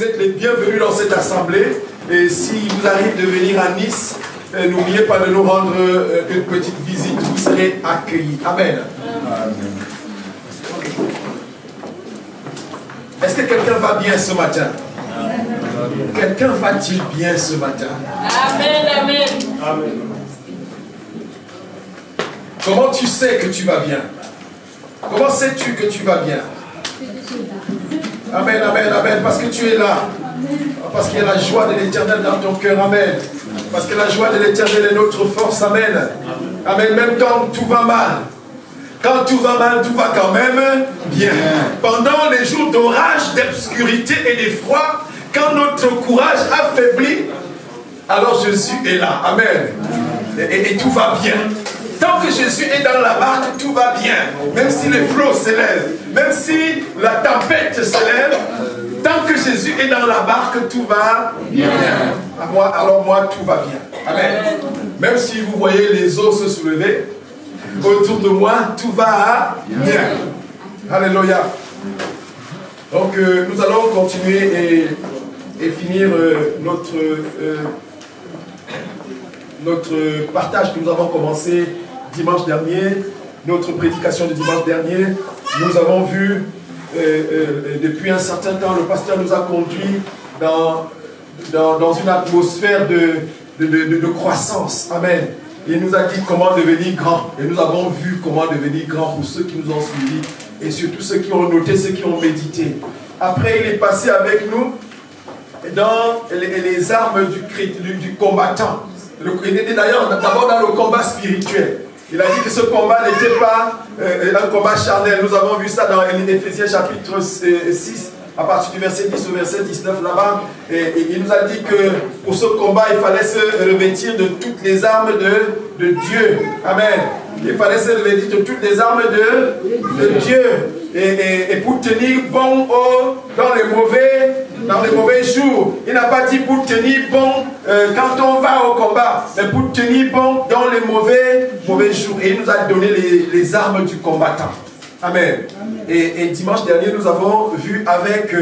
Vous êtes les bienvenus dans cette assemblée. Et si vous arrive de venir à Nice, n'oubliez pas de nous rendre une petite visite. Vous serez accueillis. Amen. Amen. Est-ce que quelqu'un va bien ce matin? Quelqu'un va-t-il bien ce matin? Amen, amen. Amen. Comment tu sais que tu vas bien? Comment sais-tu que tu vas bien? Amen, amen, amen. Parce que tu es là. Parce qu'il y a la joie de l'Éternel dans ton cœur. Amen. Parce que la joie de l'Éternel est notre force. Amen. Amen. Même quand tout va mal. Quand tout va mal, tout va quand même bien. Pendant les jours d'orage, d'obscurité et d'effroi, quand notre courage affaiblit, alors Jésus est là. Amen. Et tout va bien. Tant que Jésus est dans la barque, tout va bien. Même si les flots s'élèvent, même si la tempête s'élève, tant que Jésus est dans la barque, tout va bien. Alors moi, tout va bien. Amen. Même si vous voyez les eaux se soulever, autour de moi, tout va bien. Alléluia. Donc, nous allons continuer et finir notre partage que nous avons commencé dimanche dernier, notre prédication de dimanche dernier. Nous avons vu, depuis un certain temps, le pasteur nous a conduit dans une atmosphère de croissance. Amen. Il nous a dit comment devenir grand. Et nous avons vu comment devenir grand pour ceux qui nous ont suivis et surtout ceux qui ont noté, ceux qui ont médité. Après, il est passé avec nous dans les armes du combattant. Il était d'ailleurs d'abord dans le combat spirituel. Il a dit que ce combat n'était pas un combat charnel. Nous avons vu ça dans Éphésiens chapitre 6, à partir du verset 10 au verset 19 là-bas. Et il nous a dit que pour ce combat, il fallait se revêtir de toutes les armes de Dieu. Amen. Il fallait se revêtir de toutes les armes de Dieu. Et pour tenir bon dans les mauvais jours. Il n'a pas dit pour tenir bon quand on va au combat, mais pour tenir bon dans les mauvais jours. Et il nous a donné les armes du combattant. Amen. Et dimanche dernier, nous avons vu avec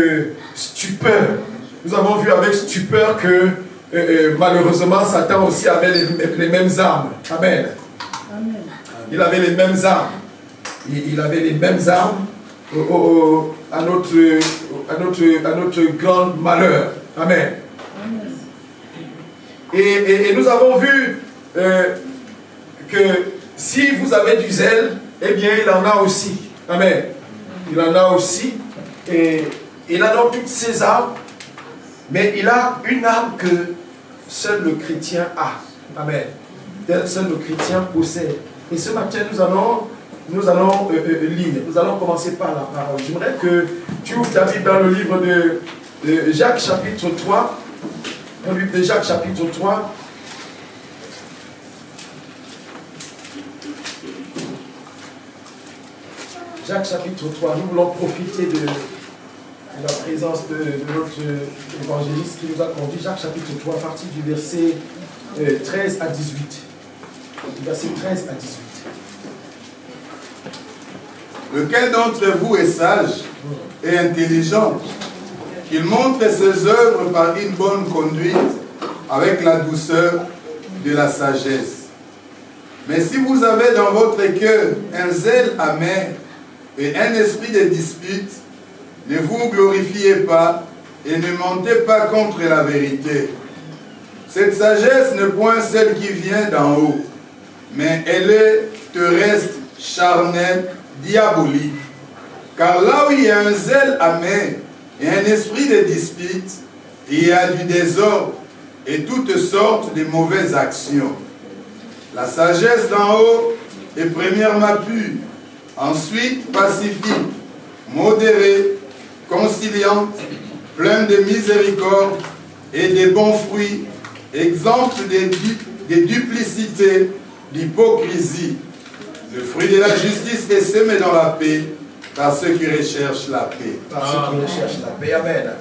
stupeur. Nous avons vu avec stupeur que malheureusement, Satan aussi avait les mêmes armes. Amen. Il avait les mêmes armes. Il avait les mêmes armes à notre grand malheur. Amen. Et nous avons vu que si vous avez du zèle, eh bien il en a aussi. Amen. Il en a aussi. Et il a donc toutes ses armes. Mais il a une arme que seul le chrétien a. Amen. Seul le chrétien possède. Et ce matin, nous allons lire. Nous allons commencer par la parole. J'aimerais que tu ouvres ta Bible dans le livre de Jacques chapitre 3. Dans le livre de Jacques chapitre 3. Jacques chapitre 3. Nous voulons profiter de la présence de notre évangéliste qui nous a conduit. Jacques chapitre 3, à partir du verset 13 à 18. Verset 13 à 18. Lequel d'entre vous est sage et intelligent, qu'il montre ses œuvres par une bonne conduite avec la douceur de la sagesse. Mais si vous avez dans votre cœur un zèle amer et un esprit de dispute, ne vous glorifiez pas et ne mentez pas contre la vérité. Cette sagesse n'est point celle qui vient d'en haut, mais elle est terrestre, charnelle, diabolique. Car là où il y a un zèle amer et un esprit de dispute, il y a du désordre et toutes sortes de mauvaises actions. La sagesse d'en haut est premièrement pure, ensuite pacifique, modérée, conciliante, pleine de miséricorde et de bons fruits, exempte de duplicité, d'hypocrisie. Le fruit de la justice est semé dans la paix par ceux qui recherchent la paix. Par ceux qui recherchent la paix. Amen.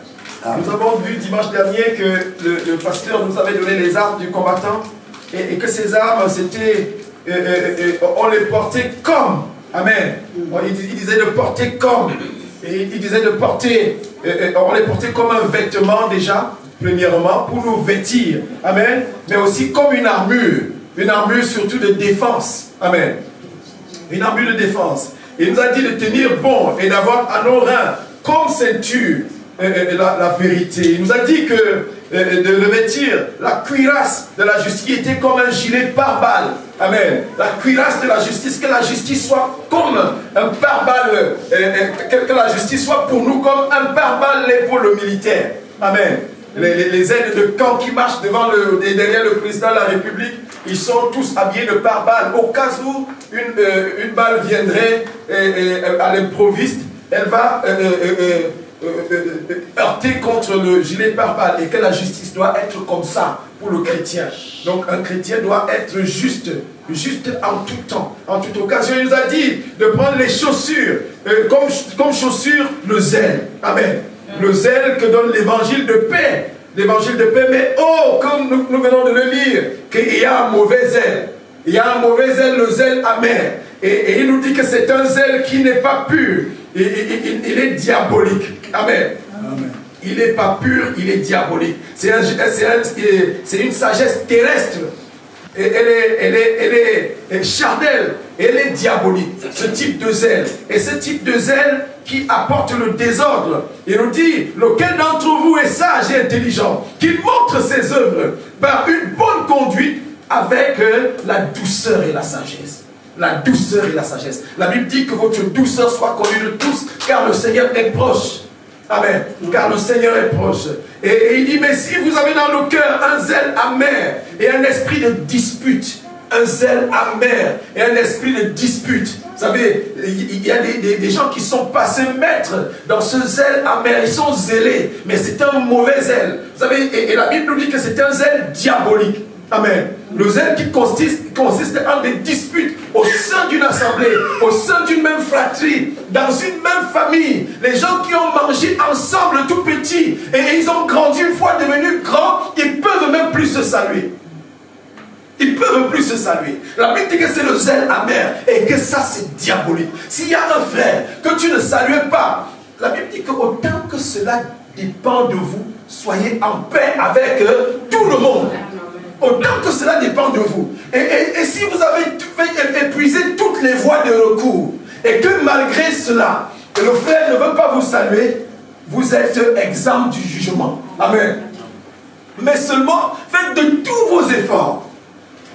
Nous avons vu dimanche dernier que le pasteur nous avait donné les armes du combattant et que ces armes, c'était, on les portait comme. Amen. Il disait de porter comme. Et il disait de porter, on les portait comme un vêtement déjà, premièrement, pour nous vêtir. Amen. Mais aussi comme une armure surtout de défense. Amen. Une armure de défense. Il nous a dit de tenir bon et d'avoir à nos reins comme ceinture la vérité. Il nous a dit que de revêtir la cuirasse de la justice qui était comme un gilet pare-balles. Amen. La cuirasse de la justice, que la justice soit comme un pare-balles, que la justice soit pour nous comme un pare-balles pour le militaire. Amen. Les aides de camp qui marchent derrière le président de la République, ils sont tous habillés de pare-balles. Au cas où une balle viendrait à l'improviste, elle va heurter contre le gilet pare-balles, et que la justice doit être comme ça pour le chrétien. Donc un chrétien doit être juste en tout temps, en toute occasion. Il nous a dit de prendre les chaussures, comme chaussures le zèle. Amen. Le zèle que donne l'évangile de paix. L'évangile de paix, mais comme nous venons de le lire, qu'il y a un mauvais zèle. Il y a un mauvais zèle, le zèle amer. Et il nous dit que c'est un zèle qui n'est pas pur. Il est diabolique. Amen. Amen. Il n'est pas pur, il est diabolique. C'est une sagesse terrestre. Elle est charnelle, elle est diabolique, ce type de zèle. Et ce type de zèle qui apporte le désordre. Il nous dit, lequel d'entre vous est sage et intelligent, qu'il montre ses œuvres par une bonne conduite avec la douceur et la sagesse. La douceur et la sagesse. La Bible dit que votre douceur soit connue de tous, car le Seigneur est proche. Amen. Car le Seigneur est proche. Et il dit, mais si vous avez dans le cœur un zèle amer et un esprit de dispute, un zèle amer et un esprit de dispute. Vous savez, il y a des gens qui sont passés maîtres dans ce zèle amer. Ils sont zélés, mais c'est un mauvais zèle. Vous savez, et la Bible nous dit que c'est un zèle diabolique. Amen. Le zèle qui consiste en des disputes au sein d'une assemblée, au sein d'une même fratrie, dans une même famille. Les gens qui ont mangé ensemble tout petits et ils ont grandi, une fois devenus grands, ils ne peuvent même plus se saluer. Ils ne peuvent plus se saluer. La Bible dit que c'est le zèle amer et que ça c'est diabolique. S'il y a un frère que tu ne salues pas, la Bible dit que autant que cela dépend de vous, soyez en paix avec tout le monde. Autant que cela dépend de vous. Et si vous avez épuisé toutes les voies de recours, et que malgré cela, le frère ne veut pas vous saluer, vous êtes exempt du jugement. Amen. Mais seulement, faites de tous vos efforts.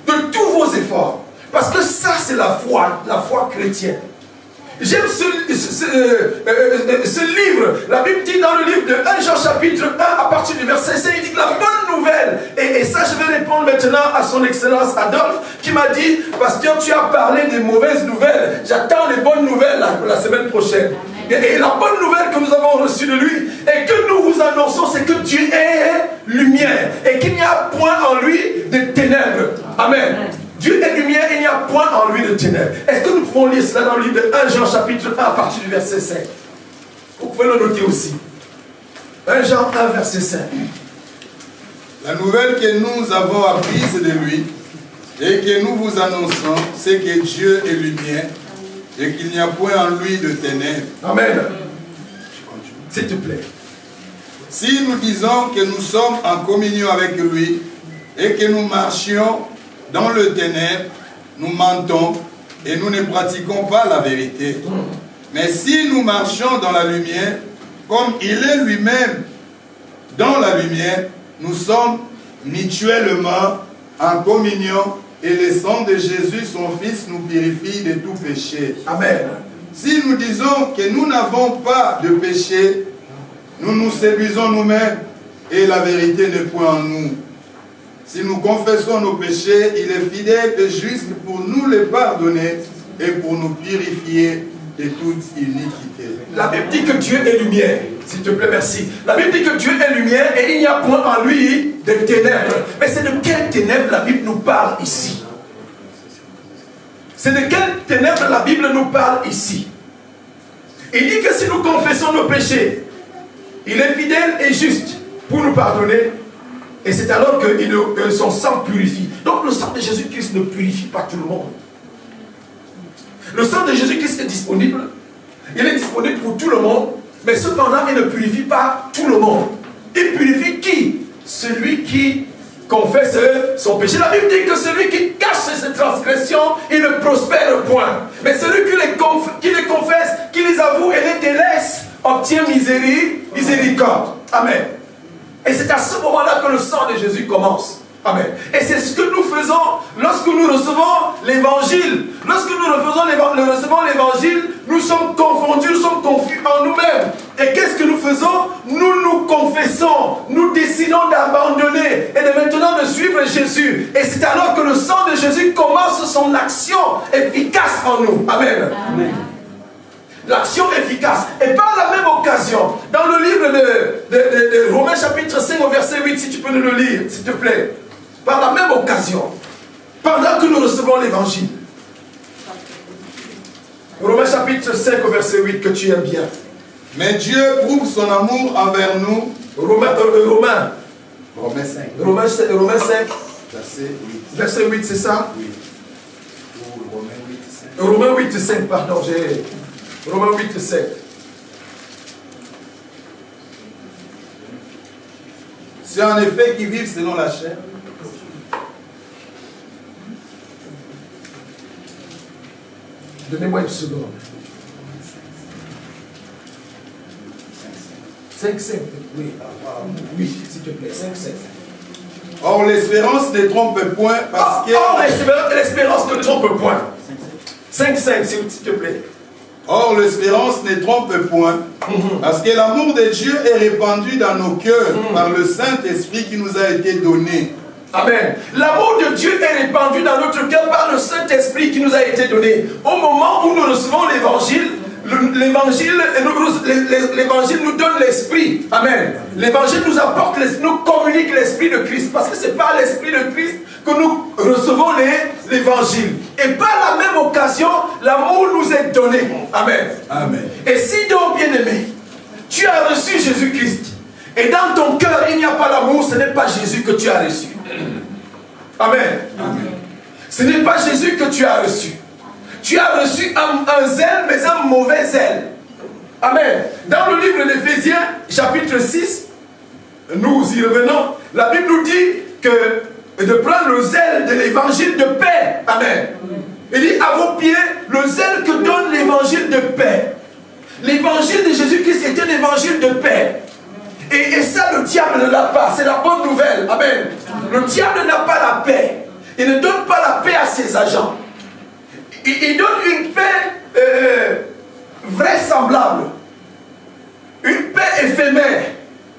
De tous vos efforts. Parce que ça, c'est la foi chrétienne. J'aime ce livre. La Bible dit dans le livre de 1 Jean chapitre 1 à partir du verset 5, il dit que la bonne nouvelle, et ça je vais répondre maintenant à son excellence Adolphe, qui m'a dit, pasteur, tu as parlé des mauvaises nouvelles, j'attends les bonnes nouvelles la semaine prochaine. Et la bonne nouvelle que nous avons reçue de lui, et que nous vous annonçons, c'est que Dieu est lumière, et qu'il n'y a point en lui de ténèbres. Amen. Dieu est lumière et il n'y a point en lui de ténèbres. Est-ce que nous pouvons lire cela dans le livre de 1 Jean chapitre 1 à partir du verset 5? Vous pouvez le noter aussi. 1 Jean 1 verset 5. La nouvelle que nous avons apprise de lui et que nous vous annonçons, c'est que Dieu est lumière et qu'il n'y a point en lui de ténèbres. Amen. S'il te plaît. Si nous disons que nous sommes en communion avec lui et que nous marchions dans le ténèbre, nous mentons et nous ne pratiquons pas la vérité. Mais si nous marchons dans la lumière, comme il est lui-même dans la lumière, nous sommes mutuellement en communion et le sang de Jésus, son Fils, nous purifie de tout péché. Amen. Si nous disons que nous n'avons pas de péché, nous nous séduisons nous-mêmes et la vérité n'est point en nous. Si nous confessons nos péchés, il est fidèle et juste pour nous les pardonner et pour nous purifier de toute iniquité. La Bible dit que Dieu est lumière. S'il te plaît, merci. La Bible dit que Dieu est lumière et il n'y a point en lui de ténèbres. Mais c'est de quelles ténèbres la Bible nous parle ici? C'est de quelles ténèbres la Bible nous parle ici? Il dit que si nous confessons nos péchés, il est fidèle et juste pour nous pardonner. Et c'est alors que son sang purifie. Donc le sang de Jésus-Christ ne purifie pas tout le monde. Le sang de Jésus-Christ est disponible Il est disponible pour tout le monde, mais cependant, il ne purifie pas tout le monde. Il purifie qui? Celui qui confesse son péché. La Bible dit que celui qui cache ses transgressions, il ne prospère point. Mais celui qui les confesse, qui les avoue et les délaisse, obtient miséricorde. Amen. Et c'est à ce moment-là que le sang de Jésus commence. Amen. Et c'est ce que nous faisons lorsque nous recevons l'évangile. Lorsque nous recevons l'évangile, nous sommes confondus, nous sommes confus en nous-mêmes. Et qu'est-ce que nous faisons? Nous nous confessons, nous décidons d'abandonner et de maintenant de suivre Jésus. Et c'est alors que le sang de Jésus commence son action efficace en nous. Amen. Amen. L'action efficace. Et par la même occasion, dans le livre de Romains chapitre 5 au verset 8, si tu peux nous le lire, s'il te plaît. Par la même occasion, pendant que nous recevons l'évangile. Romains chapitre 5 au verset 8 que tu aimes bien. Mais Dieu prouve son amour envers nous. Romains 5. Romains 5. Verset 8. Verset 8, c'est ça? Oui. Ou Romains 8, 5. Romains 8, 5, pardon, j'ai... Romains 8, 5. C'est en effet qui vivent selon la chair. Donnez-moi une seconde. 5, 5, oui. Oui, s'il te plaît, 5, 5. Or l'espérance ne trompe point parce que... Or l'espérance ne trompe point. 5, 5, s'il te plaît. Or l'espérance ne trompe point parce que l'amour de Dieu est répandu dans nos cœurs par le Saint-Esprit qui nous a été donné. Amen. L'amour de Dieu est répandu dans notre cœur par le Saint-Esprit qui nous a été donné. Au moment où nous recevons l'évangile, l'évangile nous donne l'esprit. Amen. L'évangile nous apporte, nous communique l'esprit de Christ. Parce que c'est par l'esprit de Christ que nous recevons l'évangile. Et par la même occasion, l'amour nous est donné. Amen. Amen. Et si donc, bien-aimé, tu as reçu Jésus-Christ, et dans ton cœur il n'y a pas l'amour, ce n'est pas Jésus que tu as reçu. Amen. Amen. Ce n'est pas Jésus que tu as reçu. Tu as reçu un zèle, mais un mauvais zèle. Amen. Dans le livre d'Éphésiens, chapitre 6, nous y revenons, la Bible nous dit que de prendre le zèle de l'évangile de paix. Amen. Il dit à vos pieds le zèle que donne l'évangile de paix. L'évangile de Jésus-Christ est un évangile de paix. Et ça, le diable ne l'a pas. C'est la bonne nouvelle. Amen. Le diable n'a pas la paix. Il ne donne pas la paix à ses agents. Il donne une paix vraisemblable. Une paix éphémère.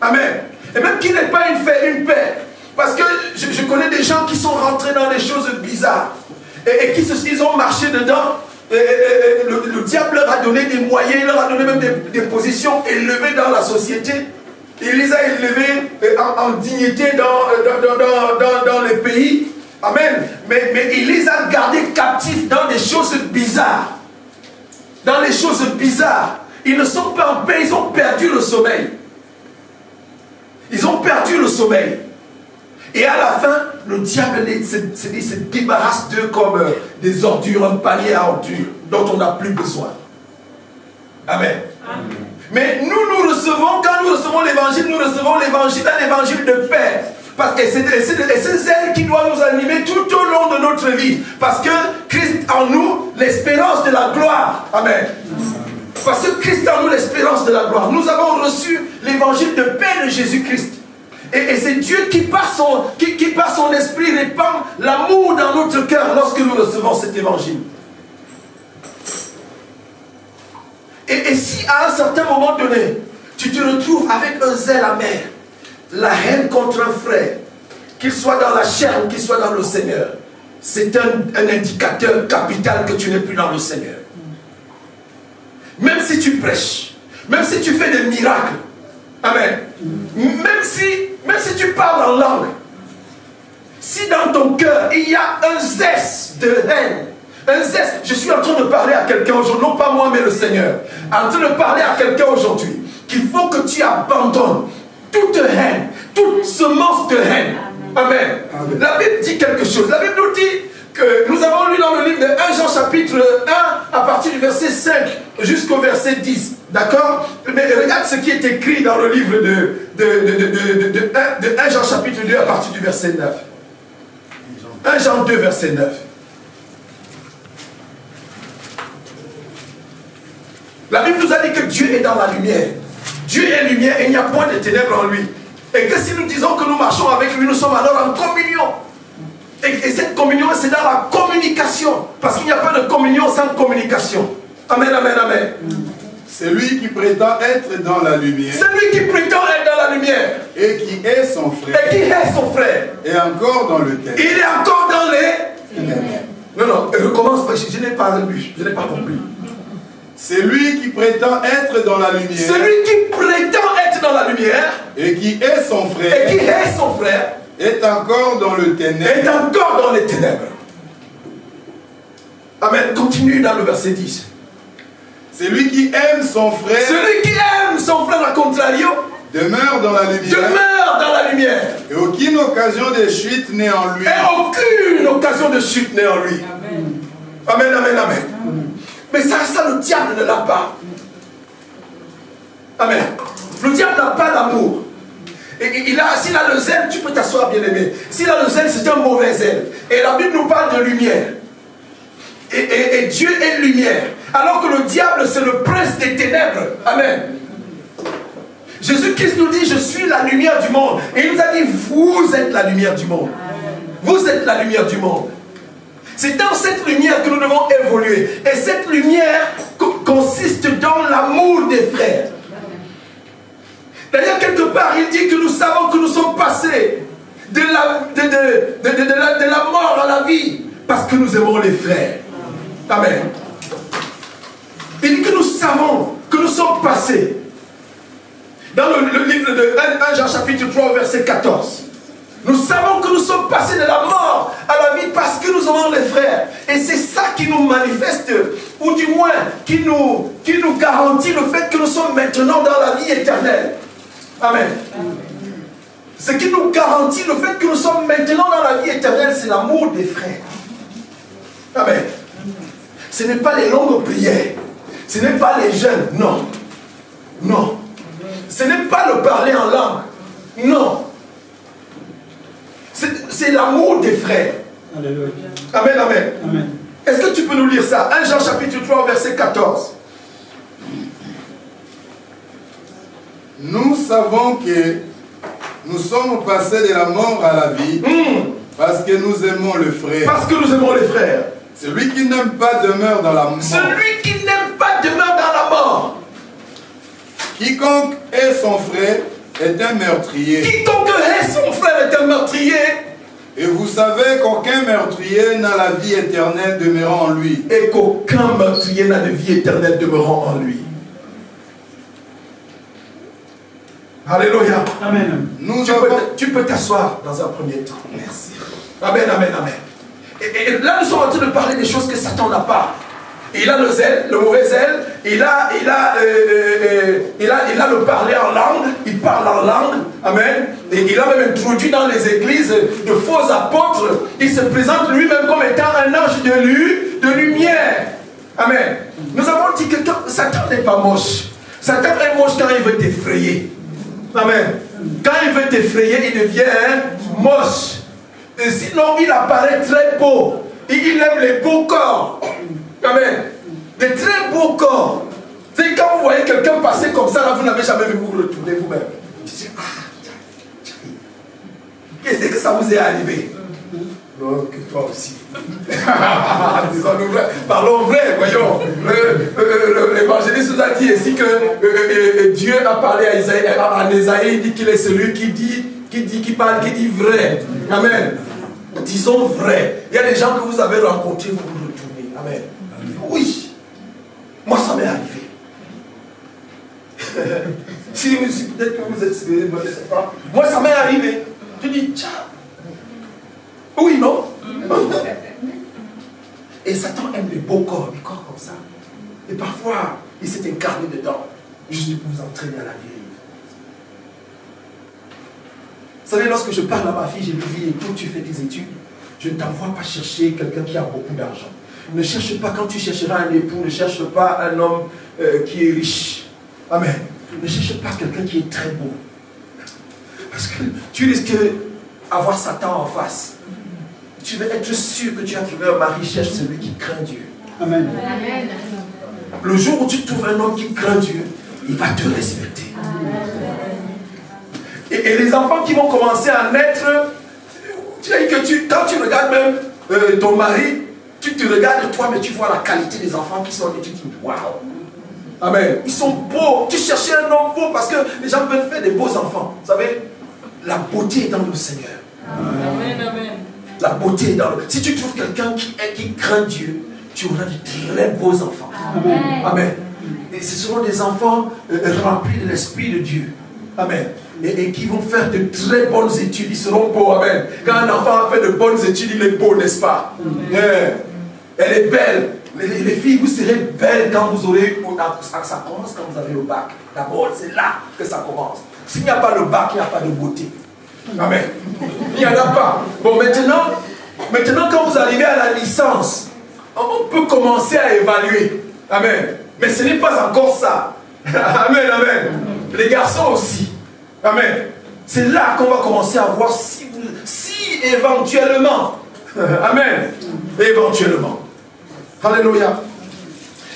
Amen. Et même qui n'est pas une paix. Parce que je connais des gens qui sont rentrés dans des choses bizarres. Et ils ont marché dedans. Le diable leur a donné des moyens. Il leur a donné même des positions élevées dans la société. Il les a élevés en dignité dans les pays. Amen. Mais il les a gardés captifs dans des choses bizarres. Dans les choses bizarres. Ils ne sont pas en paix, ils ont perdu le sommeil. Ils ont perdu le sommeil. Et à la fin, le diable se débarrasse d'eux comme des ordures, un panier à ordures dont on n'a plus besoin. Amen. Amen. Mais nous recevons, quand nous recevons l'évangile, nous recevons l'évangile, un évangile de paix. Parce que c'est celle qui doit nous animer tout au long de notre vie. Parce que Christ en nous, l'espérance de la gloire. Amen. Parce que Christ en nous, l'espérance de la gloire. Nous avons reçu l'évangile de paix de Jésus-Christ. Et c'est Dieu qui par son esprit répand l'amour dans notre cœur lorsque nous recevons cet évangile. Et si à un certain moment donné, tu te retrouves avec un zèle amer, la haine contre un frère, qu'il soit dans la chair ou qu'il soit dans le Seigneur, c'est un indicateur capital que tu n'es plus dans le Seigneur. Même si tu prêches, même si tu fais des miracles, amen, même si tu parles en langue, si dans ton cœur il y a un zeste de haine, un zeste, je suis en train de parler à quelqu'un aujourd'hui, non pas moi mais le Seigneur, en train de parler à quelqu'un aujourd'hui, qu'il faut que tu abandonnes toute haine, toute semence de haine. Amen. Amen. La Bible dit quelque chose. La Bible nous dit que nous avons lu dans le livre de 1 Jean chapitre 1 à partir du verset 5 jusqu'au verset 10. D'accord? Mais regarde ce qui est écrit dans le livre de 1 Jean chapitre 2 à partir du verset 9. 1 Jean 2 verset 9. La Bible nous a dit que Dieu est dans la lumière. Dieu est lumière et il n'y a point de ténèbres en lui. Et que si nous disons que nous marchons avec lui, nous sommes alors en communion. Et cette communion, c'est dans la communication. Parce qu'il n'y a pas de communion sans communication. Amen, amen, amen. C'est lui qui prétend être dans la lumière. C'est lui qui prétend être dans la lumière. Et qui est son frère. Et qui est son frère. Et encore dans le ténèbre. Il est encore dans les ténèbres. Non, je recommence, je n'ai pas lu, je n'ai pas compris. C'est lui qui prétend être dans la lumière. Celui qui prétend être dans la lumière. Et qui est son frère. Et qui est son frère. Est encore dans le ténèbre. Est encore dans les ténèbres. Amen. Continue dans le verset 10. C'est lui qui aime son frère. Celui qui aime son frère, à contrario, demeure dans la lumière. Demeure dans la lumière. Et aucune occasion de chute n'est en lui. Et aucune occasion de chute n'est en lui. Amen. Amen, amen, amen. Mais ça, le diable ne l'a pas. Amen. Le diable n'a pas l'amour. S'il a le zèle, tu peux t'asseoir, bien-aimé. S'il a le zèle, c'est un mauvais zèle. Et la Bible nous parle de lumière. Et Dieu est lumière. Alors que le diable, c'est le prince des ténèbres. Amen. Jésus-Christ nous dit, je suis la lumière du monde. Et il nous a dit, vous êtes la lumière du monde. Vous êtes la lumière du monde. C'est dans cette lumière que nous devons évoluer. Et cette lumière consiste dans l'amour des frères. D'ailleurs, quelque part, il dit que nous savons que nous sommes passés de la mort à la vie parce que nous aimons les frères. Amen. Il dit que nous savons que nous sommes passés. Dans le livre de 1 Jean chapitre 3 verset 14. Nous savons que nous sommes passés de la mort à la vie parce que nous aimons les frères. Et c'est ça qui nous manifeste, ou du moins qui nous garantit le fait que nous sommes maintenant dans la vie éternelle. Amen. Ce qui nous garantit le fait que nous sommes maintenant dans la vie éternelle, c'est l'amour des frères. Amen. Ce n'est pas les longues prières. Ce n'est pas les jeûnes. Non. Non. Ce n'est pas le parler en langue. Non. C'est l'amour des frères. Alléluia. Amen, amen. Amen. Est-ce que tu peux nous lire ça? 1 Jean chapitre 3 verset 14. Nous savons que nous sommes passés de la mort à la vie parce que nous aimons le frère. Parce que nous aimons les frères. Celui qui n'aime pas demeure dans la mort. Celui qui n'aime pas demeure dans la mort. Quiconque est son frère est un meurtrier. Quiconque est son frère est un meurtrier. Et vous savez qu'aucun meurtrier n'a la vie éternelle demeurant en lui. Et qu'aucun meurtrier n'a de vie éternelle demeurant en lui. Alléluia. Amen. Tu peux t'asseoir dans un premier temps. Merci. Amen, amen, amen. Et là, nous sommes en train de parler des choses que Satan n'a pas. Il a le zèle, le mauvais zèle. Il a le parler en langue. Il parle en langue. Amen. Et il a même introduit dans les églises de faux apôtres. Il se présente lui-même comme étant un ange de lumière. Amen. Nous avons dit que Satan n'est pas moche. Satan est moche quand il veut t'effrayer. Amen. Quand il veut t'effrayer, il devient moche. Et sinon, il apparaît très beau. Il aime les beaux corps. Amen. Des très beaux corps. C'est quand vous voyez quelqu'un passer comme ça, là, vous n'avez jamais vu, vous vous retournez vous-même. Qu'est-ce que ça vous est arrivé? Donc, toi aussi. Disons-nous vrai. Parlons vrai, voyons. L'évangéliste nous a dit ici que Dieu a parlé à Ésaïe, il dit qu'il est celui qui parle vrai. Amen. Disons vrai. Il y a des gens que vous avez rencontrés, vous vous retournez. Amen. Oui. Moi, ça m'est arrivé. Si peut-être que vous êtes, je ne sais pas. Moi, ça m'est arrivé. Tu dis, tiens. Oui, non? Et Satan aime les beaux corps, des corps comme ça. Et parfois, il s'est incarné dedans, juste pour vous entraîner à la vie. Vous savez, lorsque je parle à ma fille, je lui dis, écoute, tu fais des études. Je ne t'envoie pas chercher quelqu'un qui a beaucoup d'argent. Ne cherche pas, quand tu chercheras un époux, ne cherche pas un homme qui est riche. Amen. Ne cherche pas quelqu'un qui est très beau. Parce que tu risques d'avoir Satan en face. Tu veux être sûr que tu as trouvé un mari, cherche celui qui craint Dieu. Amen. Amen. Le jour où tu trouves un homme qui craint Dieu, il va te respecter. Et les enfants qui vont commencer à naître, tu sais que quand tu regardes même ton mari, tu te regardes toi, mais tu vois la qualité des enfants qui sont nés, tu te dis waouh. Amen. Ils sont beaux. Tu cherchais un homme beau parce que les gens veulent faire des beaux enfants. Vous savez, la beauté est dans le Seigneur. Amen, amen. La beauté est dans le... Si tu trouves quelqu'un qui craint Dieu, tu auras de très beaux enfants. Amen. Amen. Et ce seront des enfants remplis de l'Esprit de Dieu. Amen. Et qui vont faire de très bonnes études. Ils seront beaux. Amen. Quand un enfant a fait de bonnes études, il est beau, n'est-ce pas? Yeah. Elle est belle. Les filles, vous serez belles quand vous aurez... Ça commence quand vous avez le bac. D'abord, c'est là que ça commence. S'il n'y a pas le bac, il n'y a pas de beauté. Amen. Il n'y en a pas. Bon, maintenant, quand vous arrivez à la licence, on peut commencer à évaluer. Amen. Mais ce n'est pas encore ça. Amen, amen. Les garçons aussi. Amen. C'est là qu'on va commencer à voir si éventuellement. Amen. Éventuellement. Alléluia.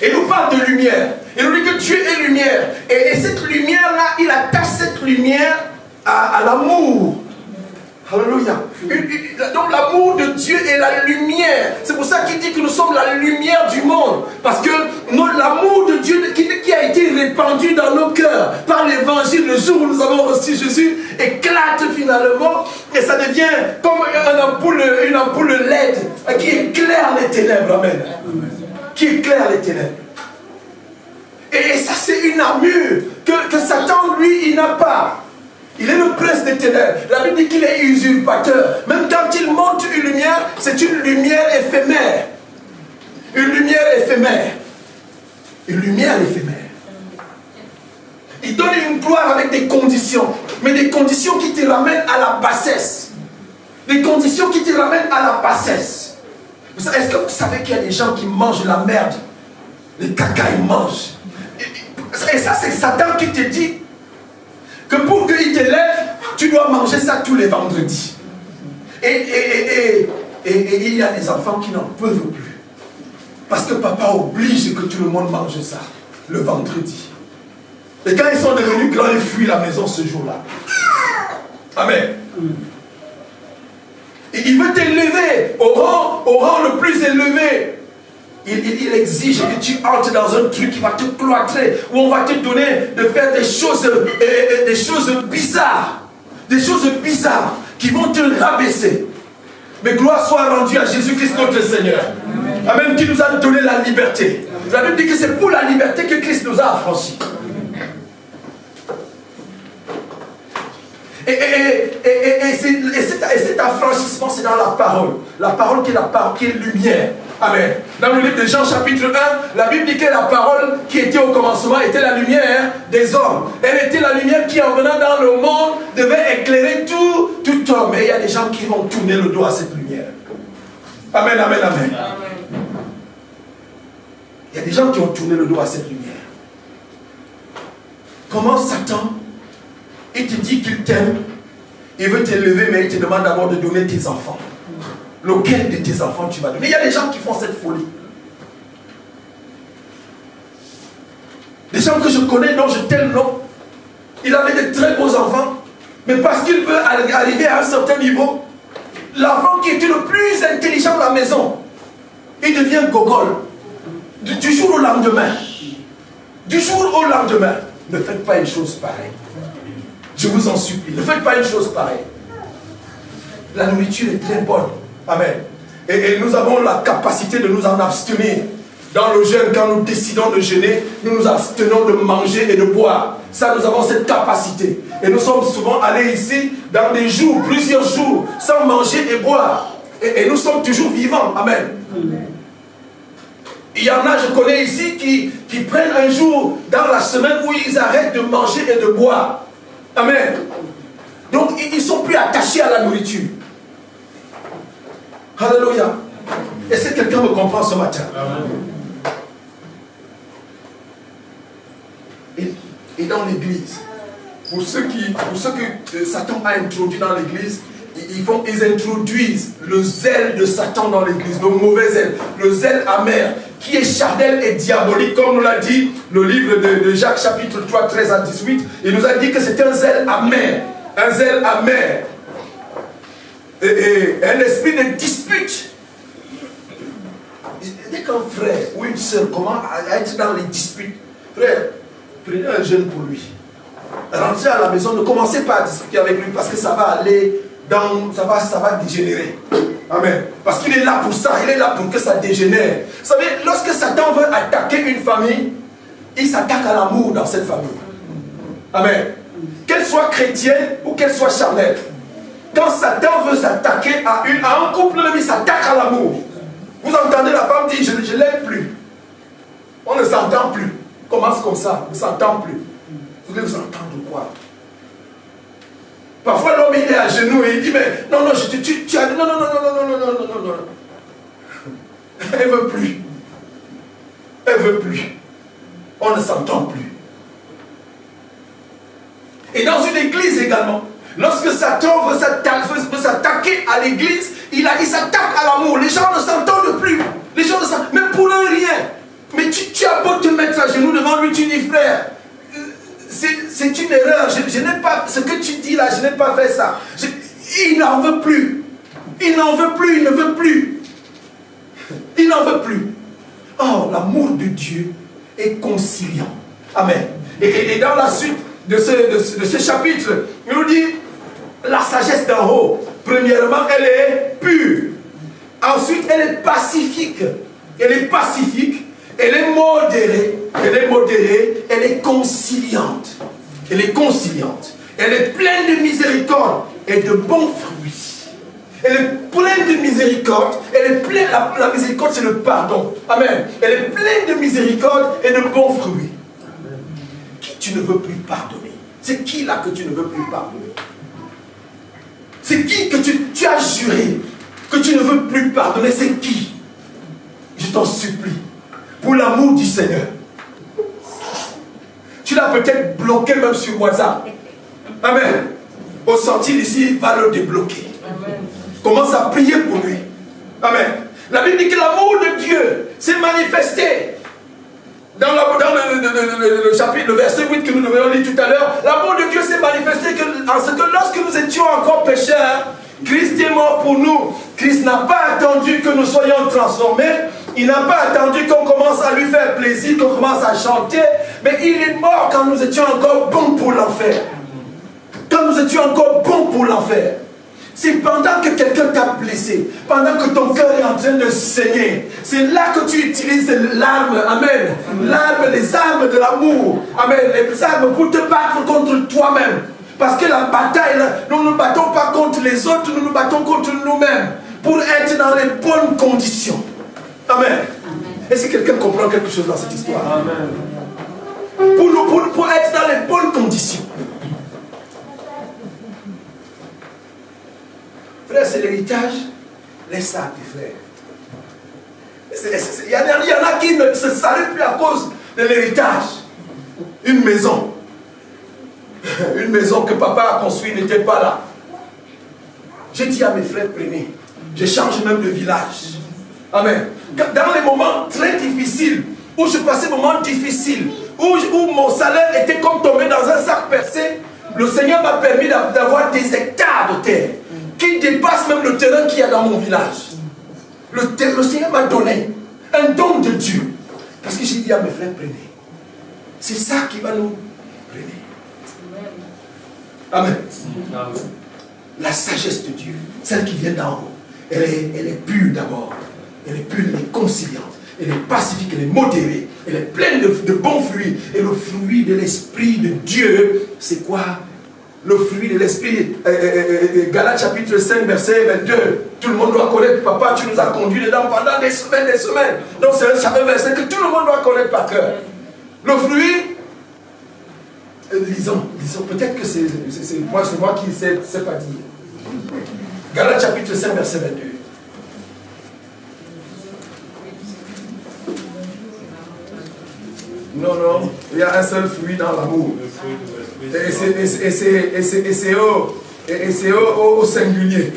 Et il nous parle de lumière. Il nous dit que Dieu est lumière. Et cette lumière-là, il attache cette lumière à l'amour. Alléluia. Donc l'amour de Dieu est la lumière. C'est pour ça qu'il dit que nous sommes la lumière du monde. Parce que l'amour de Dieu qui a été répandu dans nos cœurs par l'évangile, le jour où nous avons reçu Jésus, éclate finalement et ça devient comme une ampoule LED qui éclaire les ténèbres. Amen. Qui éclaire les ténèbres. Et ça, c'est une armure que Satan, lui, il n'a pas. Il est le prince des ténèbres. La Bible dit qu'il est usurpateur. Même quand il monte une lumière, c'est une lumière éphémère. Une lumière éphémère. Une lumière éphémère. Il donne une gloire avec des conditions. Mais des conditions qui te ramènent à la bassesse. Des conditions qui te ramènent à la bassesse. Est-ce que vous savez qu'il y a des gens qui mangent la merde? Les caca, ils mangent. Et ça, c'est Satan qui te dit que pour qu'il t'élève, tu dois manger ça tous les vendredis. Et il y a des enfants qui n'en peuvent plus. Parce que papa oblige que tout le monde mange ça le vendredi. Et quand ils sont devenus grands, ils fuient la maison ce jour-là. Amen. Et il veut t'élever au rang le plus élevé. Il exige que tu entres dans un truc qui va te cloîtrer, où on va te donner de faire des choses bizarres. Des choses bizarres qui vont te rabaisser. Mais gloire soit rendue à Jésus-Christ notre Seigneur. Amen, qui nous a donné la liberté. La Bible dit que c'est pour la liberté que Christ nous a affranchis. Et cet affranchissement, c'est dans la parole. La parole qui est lumière. Amen. Dans le livre de Jean chapitre 1, la Bible dit que la parole qui était au commencement était la lumière des hommes. Elle était la lumière qui, en venant dans le monde, devait éclairer tout homme. Et il y a des gens qui vont tourner le dos à cette lumière. Amen, amen, amen. Il y a des gens qui ont tourné le dos à cette lumière. Comment Satan, il te dit qu'il t'aime, il veut t'élever, mais il te demande d'abord de donner tes enfants. Lequel de tes enfants tu vas donner? Il y a des gens qui font cette folie. Des gens que je connais, dont je t'aime, non. Il avait de très beaux enfants, mais parce qu'il veut arriver à un certain niveau, l'enfant qui était le plus intelligent de la maison, il devient gogol. Du jour au lendemain. Du jour au lendemain. Ne faites pas une chose pareille. Je vous en supplie, ne faites pas une chose pareille. La nourriture est très bonne. Amen. Et nous avons la capacité de nous en abstenir. Dans le jeûne, quand nous décidons de jeûner, nous nous abstenons de manger et de boire. Ça, nous avons cette capacité. Et nous sommes souvent allés ici dans des jours, plusieurs jours, sans manger et boire. Et nous sommes toujours vivants. Amen. Il y en a, je connais ici, qui prennent un jour dans la semaine où ils arrêtent de manger et de boire. Amen. Donc, ils ne sont plus attachés à la nourriture. Alléluia. Est-ce que quelqu'un me comprend ce matin? Et dans l'église, pour ceux que Satan a introduit dans l'église, ils introduisent le zèle de Satan dans l'église, le mauvais zèle, le zèle amer, qui est charnel et diabolique, comme nous l'a dit le livre de Jacques chapitre 3, 13 à 18. Il nous a dit que c'est un zèle amer, et un esprit de dispute. Dès qu'un frère ou une soeur commence à être dans les disputes, frère, prenez un jeune pour lui. Rentrez à la maison, ne commencez pas à discuter avec lui parce que ça va aller ça va dégénérer. Amen. Parce qu'il est là pour ça, il est là pour que ça dégénère. Vous savez, lorsque Satan veut attaquer une famille, il s'attaque à l'amour dans cette famille. Amen. Qu'elle soit chrétienne ou qu'elle soit charnelle. Quand Satan veut s'attaquer à un couple, même il s'attaque à l'amour. Vous entendez la femme dire, je ne l'aime plus. On ne s'entend plus. Commence comme ça, on ne s'entend plus. Vous voulez vous entendre quoi? Parfois l'homme il est à genoux et il dit, mais non, tu as dit, non. Elle ne veut plus. Elle ne veut plus. On ne s'entend plus. Et dans une église également, lorsque Satan veut s'attaquer à l'église, il s'attaque à l'amour. Les gens ne s'entendent plus. Les gens ne s'entendent, même pour un rien. Mais tu as beau te mettre à genoux devant lui, tu dis, frère, c'est une erreur. Je n'ai pas, ce que tu dis là, je n'ai pas fait ça. Il n'en veut plus. Il n'en veut plus, il ne veut plus. Il n'en veut plus. Oh, l'amour de Dieu est conciliant. Amen. Et dans la suite de ce chapitre, il nous dit, la sagesse d'en haut, premièrement, elle est pure. Ensuite, elle est pacifique. Elle est pacifique. Elle est modérée, elle est conciliante. Elle est conciliante. Elle est pleine de miséricorde et de bons fruits. Elle est pleine de miséricorde. La miséricorde, c'est le pardon. Amen. Elle est pleine de miséricorde et de bons fruits. Qui tu ne veux plus pardonner? C'est qui là que tu ne veux plus pardonner? C'est qui que tu as juré que tu ne veux plus pardonner? C'est qui? Je t'en supplie. Pour l'amour du Seigneur. Tu l'as peut-être bloqué même sur WhatsApp. Amen. Au sortir d'ici, va le débloquer. Amen. Commence à prier pour lui. Amen. La Bible dit que l'amour de Dieu s'est manifesté. Dans le chapitre, le verset 8 que nous avons lu tout à l'heure, l'amour de Dieu s'est manifesté en ce que lorsque nous étions encore pécheurs, Christ est mort pour nous. Christ n'a pas attendu que nous soyons transformés. Il n'a pas attendu qu'on commence à lui faire plaisir, qu'on commence à chanter. Mais il est mort quand nous étions encore bons pour l'enfer. Quand nous étions encore bons pour l'enfer. C'est pendant que quelqu'un t'a blessé, pendant que ton cœur est en train de saigner, c'est là que tu utilises l'arme, amen. L'arme, les armes de l'amour, amen. Les armes pour te battre contre toi-même. Parce que la bataille, nous ne nous battons pas contre les autres, nous nous battons contre nous-mêmes. Pour être dans les bonnes conditions. Amen. Est-ce que quelqu'un comprend quelque chose dans cette histoire? Amen. Pour être dans les bonnes conditions. Frère, c'est l'héritage. Laisse ça à tes frères. Il y en a qui ne se saluent plus à cause de l'héritage. Une maison. Une maison que papa a construite n'était pas là. J'ai dit à mes frères, prenez. Je change même de village. Amen. Dans les moments très difficiles, où je passais des moments difficiles, où mon salaire était comme tombé dans un sac percé, le Seigneur m'a permis d'avoir des hectares de terre qui dépassent même le terrain qu'il y a dans mon village. Le Seigneur m'a donné un don de Dieu. Parce que j'ai dit à mes frères, prenez. C'est ça qui va nous prenez. Amen. La sagesse de Dieu, celle qui vient d'en haut, elle est pure d'abord. Elle est pure, elle est conciliante, elle est pacifique, elle est modérée, elle est pleine de bons fruits. Et le fruit de l'Esprit de Dieu, c'est quoi? Le fruit de l'Esprit, Galates chapitre 5, verset 22. Tout le monde doit connaître, papa, tu nous as conduits dedans pendant des semaines, des semaines. Donc c'est un verset que tout le monde doit connaître par cœur. Le fruit, lisons, peut-être que c'est moi qui ne sais pas dire. Galates chapitre 5, verset 22. Non, non, il y a un seul fruit dans l'amour. Et c'est au singulier.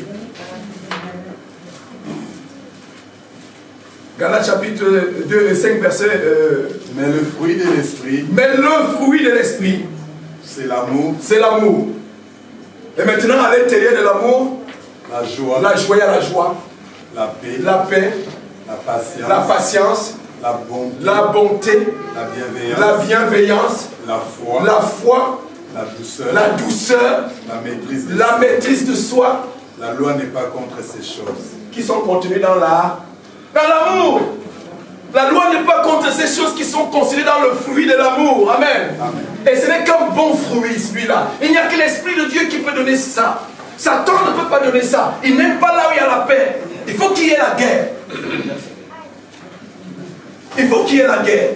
Galates chapitre 2 et 5 verset... Mais le fruit de l'esprit... Mais le fruit de l'esprit... C'est l'amour. C'est l'amour. Et maintenant, à l'intérieur de l'amour... La joie. La joie, il y a la joie. La paix. La paix. La patience. La patience. La bonté. La bonté. La bienveillance. La bienveillance. La foi. La foi. La douceur. La douceur. La maîtrise de soi. La loi n'est pas contre ces choses. Qui sont contenues dans l'amour. La loi n'est pas contre ces choses qui sont considérées dans le fruit de l'amour. Amen. Amen. Et ce n'est qu'un bon fruit, celui-là. Il n'y a que l'Esprit de Dieu qui peut donner ça. Satan ne peut pas donner ça. Il n'aime pas là où il y a la paix. Il faut qu'il y ait la guerre. Il faut qu'il y ait la guerre.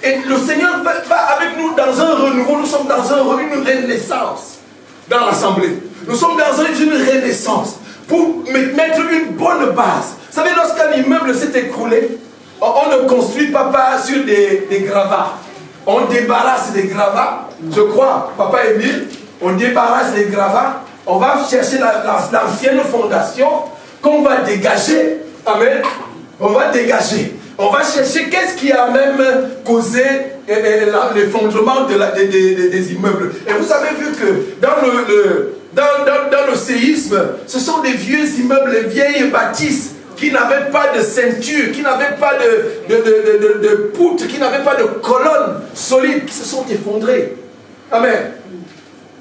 Et le Seigneur va avec nous dans un renouveau. Nous sommes dans une renaissance dans l'assemblée. Nous sommes dans une renaissance pour mettre une bonne base. Vous savez, lorsqu'un immeuble s'est écroulé, on ne construit pas sur des gravats. On débarrasse des gravats. Je crois, Papa Émile, on débarrasse les gravats. On va chercher l'ancienne fondation qu'on va dégager. Amen. On va dégager. On va chercher qu'est-ce qui a même causé l'effondrement des immeubles. Et vous avez vu que dans le séisme, ce sont des vieux immeubles, les vieilles bâtisses qui n'avaient pas de ceinture, qui n'avaient pas de poutres, qui n'avaient pas de colonnes solides, qui se sont effondrées. Amen.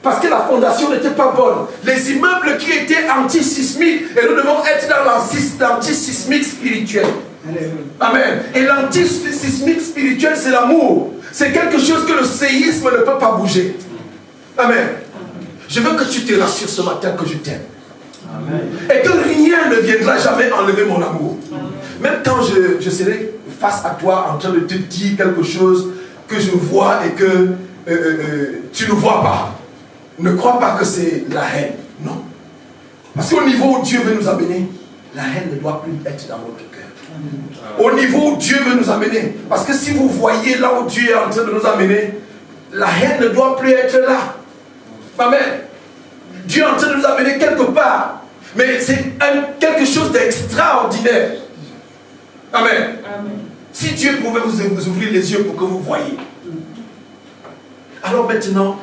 Parce que la fondation n'était pas bonne. Les immeubles qui étaient anti-sismiques, et nous devons être dans l'anti-sismique spirituel. Amen. Et l'anti-sismique spirituel, c'est l'amour. C'est quelque chose que le séisme ne peut pas bouger. Amen. Je veux que tu te rassures ce matin que je t'aime. Et que rien ne viendra jamais enlever mon amour. Même quand je serai face à toi en train de te dire quelque chose que je vois et que tu ne vois pas. Ne crois pas que c'est la haine. Non. Parce qu'au niveau où Dieu veut nous amener, la haine ne doit plus être dans notre cœur. Au niveau où Dieu veut nous amener. Parce que si vous voyez là où Dieu est en train de nous amener, la haine ne doit plus être là. Amen. Dieu est en train de nous amener quelque part. Mais c'est quelque chose d'extraordinaire. Amen. Amen. Si Dieu pouvait vous ouvrir les yeux pour que vous voyiez. Alors maintenant,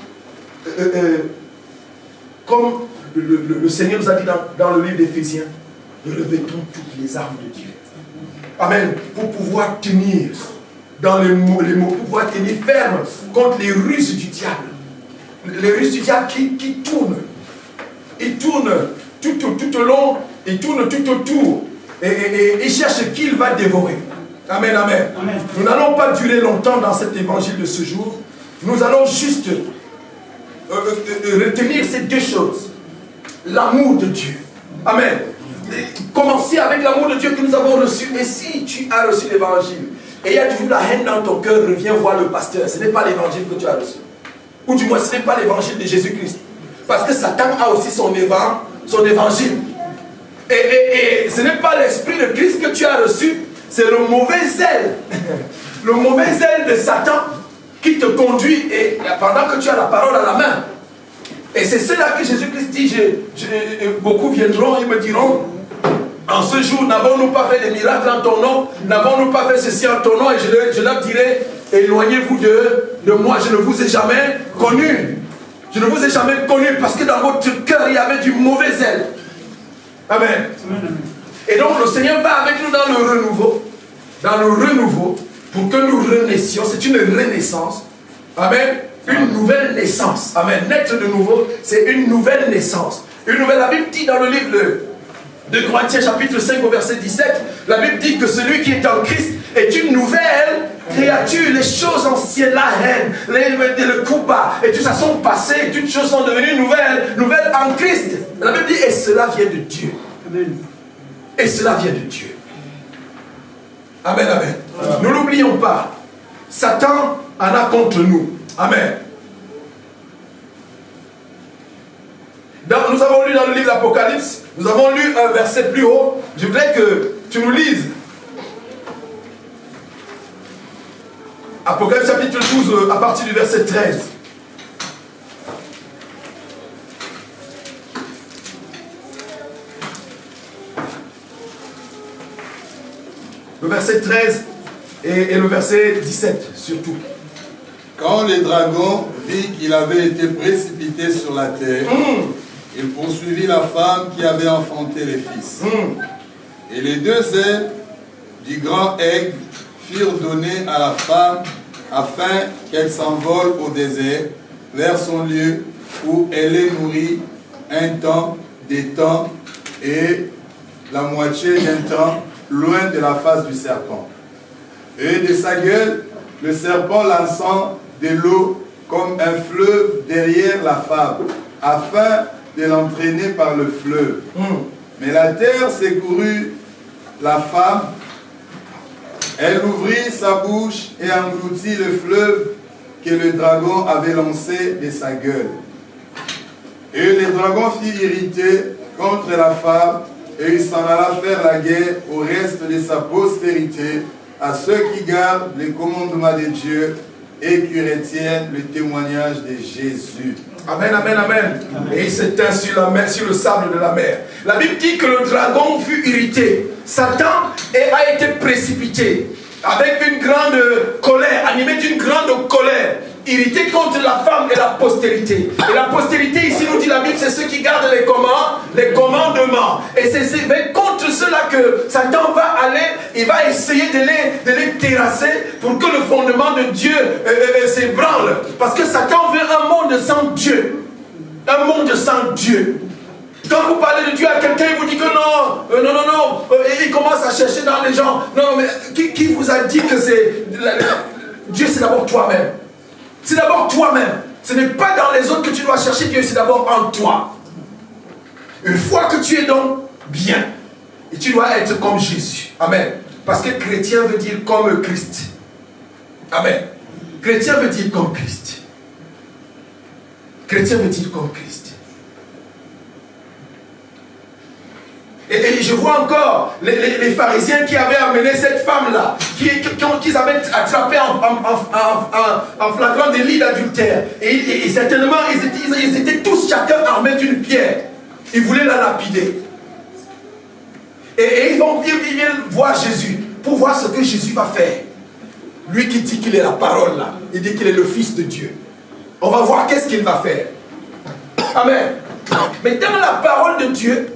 comme le Seigneur nous a dit dans le livre d'Éphésiens, revêtons toutes les armes de Dieu. Amen. Pour pouvoir tenir dans les mots, pour pouvoir tenir ferme contre les ruses du diable. Les ruses du diable qui tournent. Ils tournent tout au long, ils tournent tout autour. Et ils cherchent qui il va dévorer. Amen, amen. Amen. Nous n'allons pas durer longtemps dans cet évangile de ce jour. Nous allons juste retenir ces deux choses. L'amour de Dieu. Amen. Commencer avec l'amour de Dieu que nous avons reçu. Et si tu as reçu l'évangile et il y a toujours la haine dans ton cœur, reviens voir le pasteur. Ce n'est pas l'évangile que tu as reçu. Ou du moins, ce n'est pas l'évangile de Jésus-Christ. Parce que Satan a aussi son évangile. Et ce n'est pas l'esprit de Christ que tu as reçu, c'est le mauvais zèle. Le mauvais zèle de Satan qui te conduit et pendant que tu as la parole à la main. Et c'est cela que Jésus-Christ dit, beaucoup viendront et me diront, en ce jour, n'avons-nous pas fait des miracles en ton nom? N'avons-nous pas fait ceci en ton nom? Et je leur dirai, éloignez-vous de moi, je ne vous ai jamais connu. Je ne vous ai jamais connu parce que dans votre cœur, il y avait du mauvais zèle. Amen. Et donc le Seigneur va avec nous dans le renouveau, pour que nous renaissions. C'est une renaissance. Amen. Une nouvelle naissance. Amen. Naître de nouveau, c'est une nouvelle naissance. Une nouvelle, la Bible dit dans le livre de Corinthiens chapitre 5 au verset 17, la Bible dit que celui qui est en Christ est une nouvelle créature. Les choses anciennes, la haine, le coup bas, et tout ça sont passées, toutes choses sont devenues nouvelles en Christ. La Bible dit, et cela vient de Dieu. Amen. Et cela vient de Dieu. Amen, amen. Nous ne l'oublions pas. Satan en a contre nous. Amen. Nous avons lu dans le livre d'Apocalypse, nous avons lu un verset plus haut. Je voudrais que tu nous lises. Apocalypse chapitre 12, à partir du verset 13. Le verset 13 et le verset 17 surtout. Quand le dragon vit qu'il avait été précipité sur la terre, il poursuivit la femme qui avait enfanté les fils. Et les deux ailes du grand aigle furent données à la femme afin qu'elle s'envole au désert vers son lieu où elle est nourrie un temps, des temps et la moitié d'un temps loin de la face du serpent. Et de sa gueule, le serpent lançant de l'eau comme un fleuve derrière la femme, afin de l'entraîner par le fleuve. Mais la terre secourut la femme, elle ouvrit sa bouche et engloutit le fleuve que le dragon avait lancé de sa gueule. Et le dragon fut irrité contre la femme, et il s'en alla faire la guerre au reste de sa postérité, à ceux qui gardent les commandements de Dieu et qui retiennent le témoignage de Jésus. Amen, amen, amen. Et il s'éteint sur la mer, sur le sable de la mer. La Bible dit que le dragon fut irrité. Satan a été précipité avec une grande colère, animé d'une grande colère, irrité contre la femme et la postérité. Et la postérité, ici nous dit la Bible, c'est ceux qui gardent les commandements. Et c'est contre cela que Satan va aller, il va essayer de les terrasser pour que le fondement de Dieu s'ébranle. Parce que Satan veut un monde sans Dieu. Un monde sans Dieu. Quand vous parlez de Dieu à quelqu'un, il vous dit que non, il commence à chercher dans les gens. Non, mais qui vous a dit que c'est... Dieu, c'est d'abord toi-même. C'est d'abord toi-même. Ce n'est pas dans les autres que tu dois chercher Dieu, c'est d'abord en toi. Une fois que tu es donc bien, et tu dois être comme Jésus. Amen. Parce que chrétien veut dire comme Christ. Amen. Chrétien veut dire comme Christ. Chrétien veut dire comme Christ. Et je vois encore les pharisiens qui avaient amené cette femme-là, qu'ils avaient attrapée en flagrant délit d'adultère. Et certainement, ils étaient tous chacun armés d'une pierre. Ils voulaient la lapider. Et ils viennent voir Jésus pour voir ce que Jésus va faire. Lui qui dit qu'il est la parole là, il dit qu'il est le Fils de Dieu. On va voir qu'est-ce qu'il va faire. Amen. Mais dans la parole de Dieu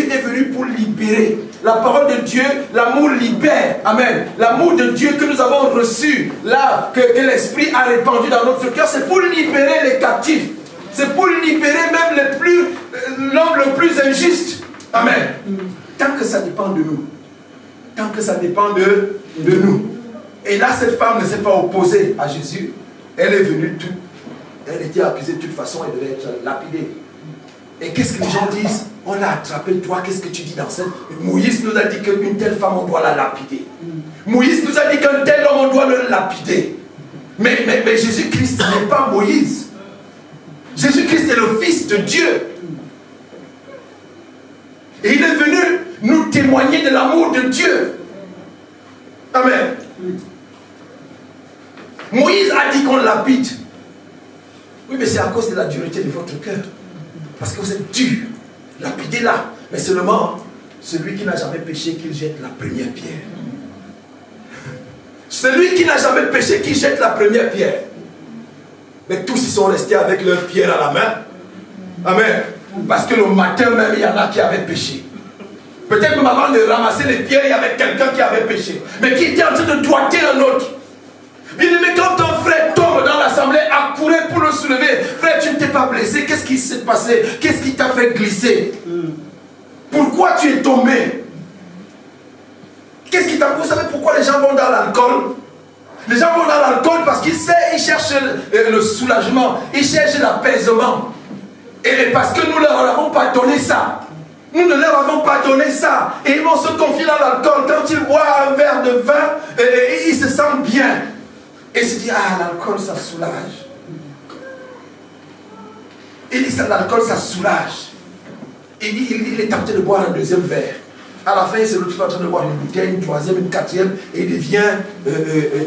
est venue pour libérer. La parole de Dieu, l'amour libère. Amen. L'amour de Dieu que nous avons reçu, là, que l'Esprit a répandu dans notre cœur, c'est pour libérer les captifs. C'est pour libérer même l'homme le plus injuste. Amen. Tant que ça dépend de nous. Tant que ça dépend de nous. Et là, cette femme ne s'est pas opposée à Jésus. Elle est venue tout. Elle était accusée de toute façon, elle devait être lapidée. Et qu'est-ce que les gens disent? On l'a attrapé, toi, qu'est-ce que tu dis dans cette... Moïse nous a dit qu'une telle femme, on doit la lapider. Moïse nous a dit qu'un tel homme, on doit le lapider. Mais Jésus-Christ n'est pas Moïse. Jésus-Christ est le Fils de Dieu. Et il est venu nous témoigner de l'amour de Dieu. Amen. Moïse a dit qu'on lapide. Oui, mais c'est à cause de la dureté de votre cœur. Parce que vous êtes dur. Lapidez-la. Mais seulement, celui qui n'a jamais péché, qu'il jette la première pierre. Celui qui n'a jamais péché, qu'il jette la première pierre. Mais tous ils sont restés avec leur pierre à la main. Amen. Parce que le matin même, il y en a qui avaient péché. Peut-être même avant de ramasser les pierres, il y avait quelqu'un qui avait péché. Mais qui était en train de doigter un autre. Bien aimé, quand ton frère tombe dans l'assemblée, accourait pour le soulever. Frère, tu ne t'es pas blessé. Qu'est-ce qui s'est passé? Qu'est-ce qui t'a fait glisser? Pourquoi tu es tombé? Qu'est-ce qui t'a... Vous savez pourquoi les gens vont dans l'alcool? Les gens vont dans l'alcool parce qu'ils cherchent le soulagement. Ils cherchent l'apaisement. Et parce que nous ne leur avons pas donné ça. Nous ne leur avons pas donné ça. Et ils vont se confier dans l'alcool. Quand ils boivent un verre de vin, ils se sentent bien. Et il se dit, ah, l'alcool, ça soulage. Il dit, l'alcool, ça soulage. Il est tenté de boire un deuxième verre. À la fin, il se retrouve en train de boire une bouteille, une troisième, une quatrième, et il devient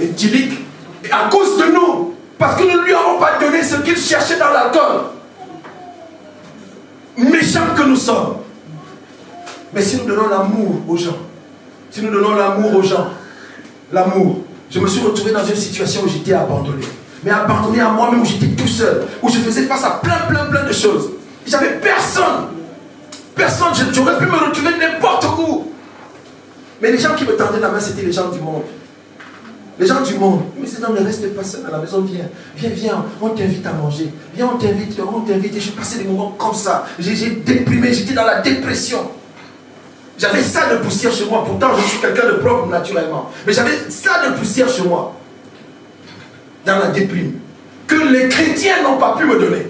éthylique. Et à cause de nous, parce que nous ne lui avons pas donné ce qu'il cherchait dans l'alcool. Méchants que nous sommes. Mais si nous donnons l'amour aux gens, si nous donnons l'amour aux gens, l'amour, je me suis retrouvé dans une situation où j'étais abandonné. Mais abandonné à moi-même, où j'étais tout seul, où je faisais face à plein de choses. J'avais personne. Personne, j'aurais pu me retrouver n'importe où. Mais les gens qui me tendaient la main, c'était les gens du monde. Les gens du monde. Mais ces gens ne restent pas seuls à la maison. Viens, on t'invite à manger. Viens, on t'invite. Et j'ai passé des moments comme ça. J'ai déprimé, j'étais dans la dépression. J'avais ça de poussière chez moi. Pourtant, je suis quelqu'un de propre naturellement. Mais j'avais ça de poussière chez moi. Dans la déprime. Que les chrétiens n'ont pas pu me donner.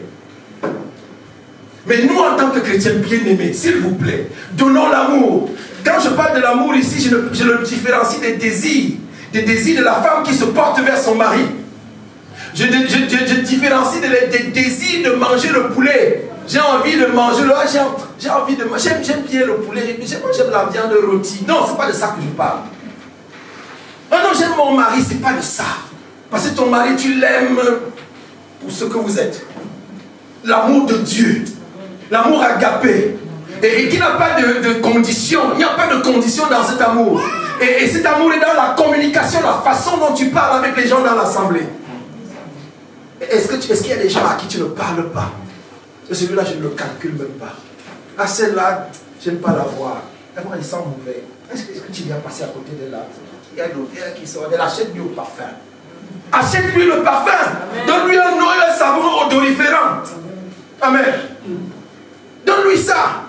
Mais nous, en tant que chrétiens bien-aimés, s'il vous plaît, donnons l'amour. Quand je parle de l'amour ici, je le différencie des désirs de la femme qui se porte vers son mari. Je différencie des désirs de manger le poulet. J'ai envie de manger le... J'aime bien le poulet, j'aime la viande rôtie. Non, c'est pas de ça que je parle. Oh non, j'aime mon mari, c'est pas de ça. Parce que ton mari, tu l'aimes pour ce que vous êtes. L'amour de Dieu. L'amour agapé. Et qui n'a pas de condition. Il n'y a pas de condition dans cet amour. Et cet amour est dans la communication, la façon dont tu parles avec les gens dans l'assemblée. Est-ce qu'il y a des gens à qui tu ne parles pas? Celui-là, je ne le calcule même pas. Ah, celle-là, je n'aime pas la voir. D'abord, elle sent mauvais. Est-ce que tu viens passer à côté de là? Il y a l'odeur qui sort. Elle achète-lui au parfum. Achète-lui le parfum. Donne-lui un nom et un savon odoriférant. Amen. Donne-lui ça.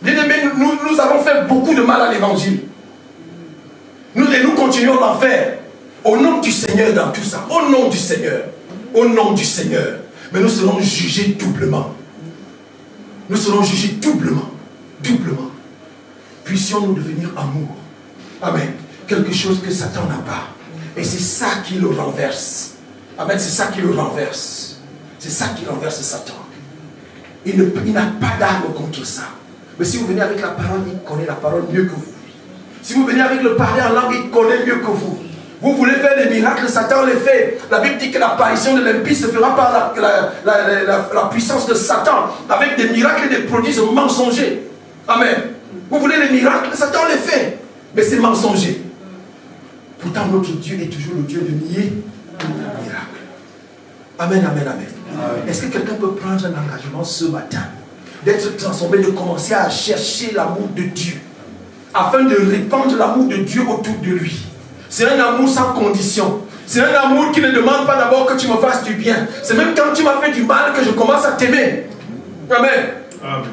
Bien-aimés, nous avons fait beaucoup de mal à l'évangile. Nous continuons d'en faire. Au nom du Seigneur dans tout ça. Au nom du Seigneur. Au nom du Seigneur. Mais nous serons jugés doublement. Nous serons jugés doublement. Doublement. Puissions-nous devenir amour. Amen. Quelque chose que Satan n'a pas. Et c'est ça qui le renverse. Amen. C'est ça qui le renverse. C'est ça qui renverse Satan. Il n'a pas d'arme contre ça. Mais si vous venez avec la parole, il connaît la parole mieux que vous. Si vous venez avec le parler en langue, il connaît mieux que vous. Vous voulez faire des miracles, Satan les fait. La Bible dit que l'apparition de l'impie se fera par la puissance de Satan, avec des miracles et des prodiges mensongers. Amen. Vous voulez les miracles, Satan les fait. Mais c'est mensonger. Pourtant, notre Dieu est toujours le Dieu de nier les miracles. Amen, amen, amen. Est-ce que quelqu'un peut prendre un engagement ce matin, d'être transformé, de commencer à chercher l'amour de Dieu, afin de répandre l'amour de Dieu autour de lui? C'est un amour sans condition. C'est un amour qui ne demande pas d'abord que tu me fasses du bien. C'est même quand tu m'as fait du mal que je commence à t'aimer. Amen. Amen.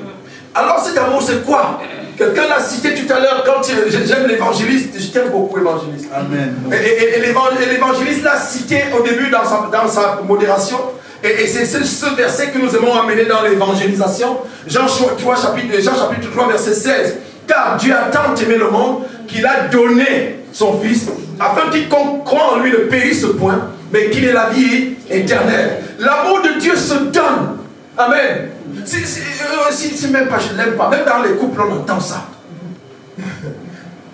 Alors cet amour, c'est quoi? Quelqu'un l'a cité tout à l'heure quand j'aime l'évangéliste. Je t'aime beaucoup, évangéliste. Amen. Et l'évangéliste l'a cité au début dans sa modération. Et c'est ce verset que nous aimons amener dans l'évangélisation. Jean chapitre 3, verset 16. Car Dieu a tant aimé le monde qu'il a donné son Fils, afin qu'il croit en lui ne périsse point, mais qu'il ait la vie éternelle. L'amour de Dieu se donne. Amen. Si même pas je ne l'aime pas, même dans les couples on entend ça.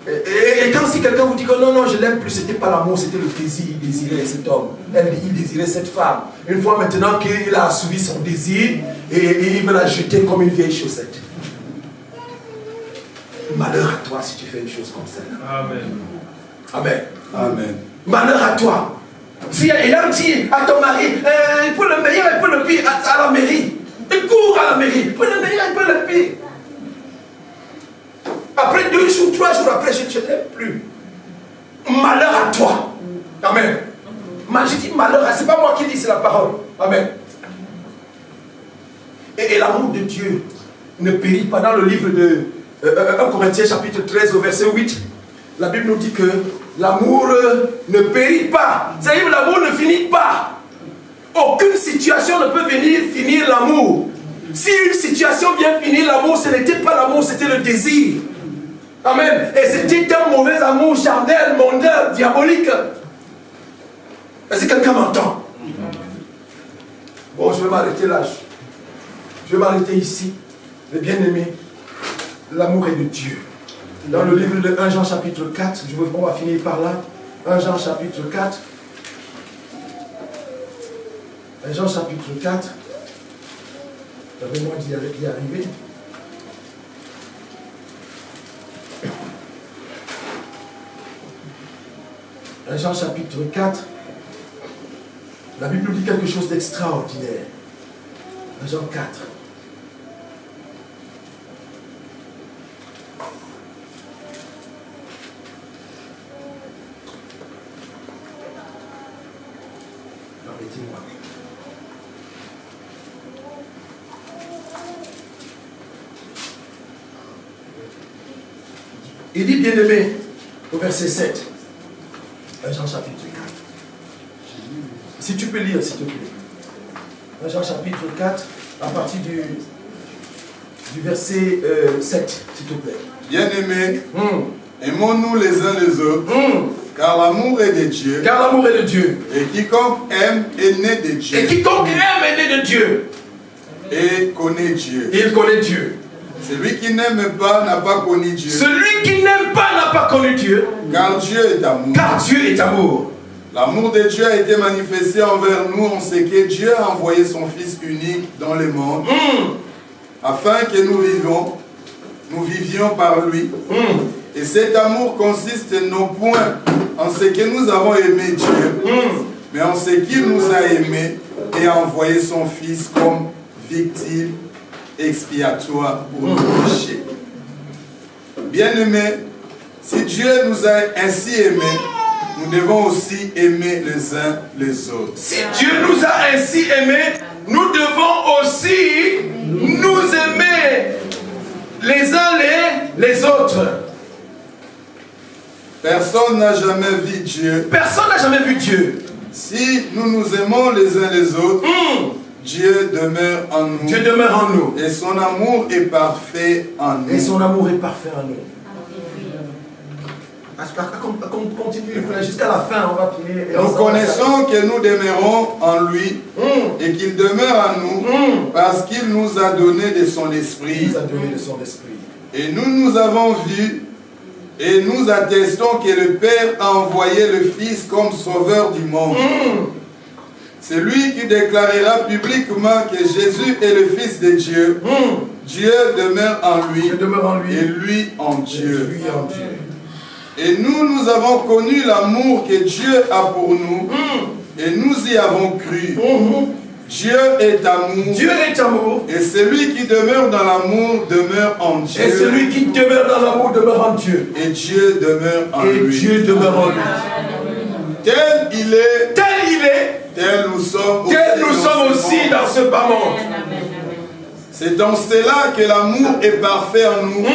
Et quand si quelqu'un vous dit que non, je l'aime plus, c'était pas l'amour, c'était le désir, il désirait cet homme, il désirait cette femme. Une fois maintenant qu'il a assouvi son désir, et il veut la jeter comme une vieille chaussette. Malheur à toi si tu fais une chose comme ça. Amen. Amen. Amen. Malheur à toi. Si il a dit à ton mari, pour le meilleur et pour le pire, à la mairie. Il court à la mairie. Pour le meilleur et pour le pire. Après 2 jours, 3 jours après, je ne t'aime plus. Malheur à toi. Amen. Je dis malheur, c'est pas moi qui dis, c'est la parole. Amen. Et l'amour de Dieu ne périt pas. Dans le livre de 1 Corinthiens chapitre 13 au verset 8, la Bible nous dit que l'amour ne périt pas. C'est-à-dire que l'amour ne finit pas. Aucune situation ne peut venir finir l'amour. Si une situation vient finir l'amour, ce n'était pas l'amour, c'était le désir. Amen. Et c'était un mauvais amour charnel, mondain, diabolique. Est-ce que quelqu'un m'entend? Bon, je vais m'arrêter là. Je vais m'arrêter ici. Les bien-aimés, l'amour est de Dieu. Dans le livre de 1 Jean chapitre 4, on va finir par là. 1 Jean chapitre 4. 1 Jean chapitre 4. Permettez-moi d'y arriver. Jean chapitre 4, la Bible nous dit quelque chose d'extraordinaire. Jean 4. Permettez-moi. Il dit, bien-aimé, au verset 7. Jean chapitre 4. Si tu peux lire, s'il te plaît. Jean chapitre 4, à partir du verset 7, s'il te plaît. Bien-aimés, aimons-nous les uns les autres, car l'amour est de Dieu. Car l'amour est de Dieu. Et quiconque aime est né de Dieu. Et quiconque aime est né de Dieu. Et connaît Dieu. Il connaît Dieu. Celui qui n'aime pas n'a pas connu Dieu. Celui qui n'aime pas n'a pas connu Dieu. Car Dieu est amour. Car Dieu est amour. L'amour de Dieu a été manifesté envers nous en ce que Dieu a envoyé son Fils unique dans le monde, afin que nous vivions par lui. Et cet amour consiste non point en ce que nous avons aimé Dieu, mais en ce qu'il nous a aimés et a envoyé son Fils comme victime expiatoire pour nos péchés. Bien-aimés, si Dieu nous a ainsi aimés, nous devons aussi aimer les uns les autres. Si Dieu nous a ainsi aimés, nous devons aussi nous aimer les uns les autres. Personne n'a jamais vu Dieu. Personne n'a jamais vu Dieu. Si nous nous aimons les uns les autres, Dieu demeure en nous. Dieu demeure en nous. Et son amour est parfait en nous. Et son amour est parfait en nous. Continue, jusqu'à la fin, on va finir. Nous connaissons que nous demeurons en lui et qu'il demeure en nous parce qu'il nous a donné de son esprit. Il nous a donné de son esprit. Et nous avons vu et nous attestons que le Père a envoyé le Fils comme sauveur du monde. C'est lui qui déclarera publiquement que Jésus est le Fils de Dieu. Dieu demeure en lui, et lui en Dieu. Et nous avons connu l'amour que Dieu a pour nous et nous y avons cru. Dieu est amour. Dieu est amour. Et celui qui demeure dans l'amour demeure en Dieu. Et celui qui demeure dans l'amour demeure en Dieu. Et Dieu demeure en lui. Et Dieu demeure en lui. Tel il est. Tel il est. Tel nous sommes aussi dans ce bas monde. C'est dans cela que l'amour est parfait en nous,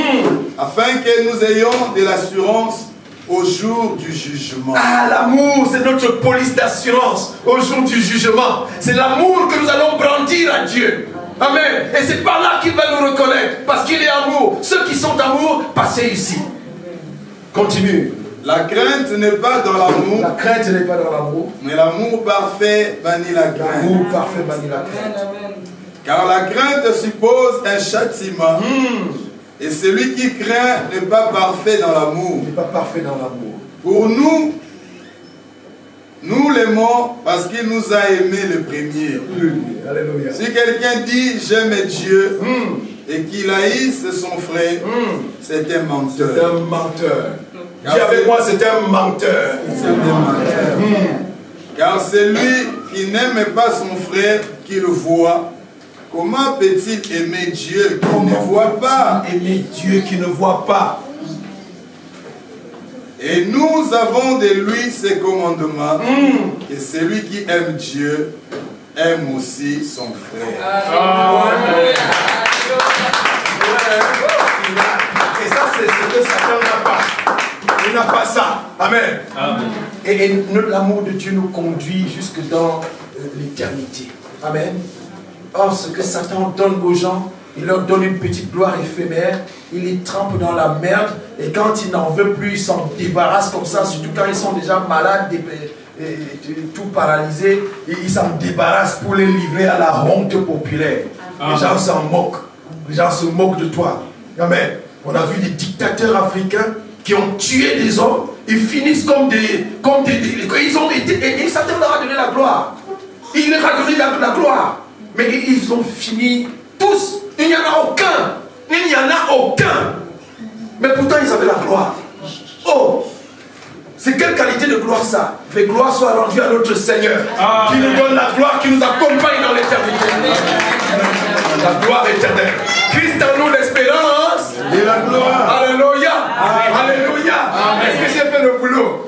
afin que nous ayons de l'assurance au jour du jugement. Ah, l'amour, c'est notre police d'assurance au jour du jugement. C'est l'amour que nous allons brandir à Dieu. Amen. Et c'est par là qu'il va nous reconnaître, parce qu'il est amour. Ceux qui sont amour, passez ici. Continue. La crainte n'est pas dans l'amour. La crainte n'est pas dans l'amour. Mais l'amour parfait bannit la crainte. L'amour parfait bannit la crainte. Car la crainte suppose un châtiment. Et celui qui craint n'est pas parfait dans l'amour. N'est pas parfait dans l'amour. Pour nous, nous l'aimons parce qu'il nous a aimés le premier. Alléluia. Si quelqu'un dit j'aime Dieu et qu'il haïsse son frère, c'est un menteur. C'est un menteur. Dis avec moi, c'est un menteur. C'est un menteur. Car celui qui n'aime pas son frère qu'il voit, comment peut-il aimer Dieu qui ne voit pas? Aimer Dieu qui ne voit pas. Et nous avons de lui ses commandements. Et celui qui aime Dieu aime aussi son frère. Et ça, c'est ce que Satan n'a pas. Il n'a pas ça. Amen. Et l'amour de Dieu nous conduit jusque dans l'éternité. Amen. Or, ce que Satan donne aux gens, il leur donne une petite gloire éphémère, il les trempe dans la merde, et quand il n'en veut plus, il s'en débarrasse comme ça, surtout quand ils sont déjà malades, tout paralysés, et il s'en débarrasse pour les livrer à la honte populaire. Les gens s'en moquent, les gens se moquent de toi. Amen. On a vu des dictateurs africains qui ont tué des hommes, ils finissent comme des ils ont été, et Satan leur a donné la gloire. Il leur a donné la gloire. Mais ils ont fini tous. Il n'y en a aucun. Il n'y en a aucun. Mais pourtant, ils avaient la gloire. Oh! C'est quelle qualité de gloire ça? Que gloire soit rendue à notre Seigneur. Qui nous donne la gloire, qui nous accompagne dans l'éternité. La gloire éternelle. Christ en nous l'espérance. Et la gloire. Alléluia. Alléluia. Est-ce que j'ai fait le boulot?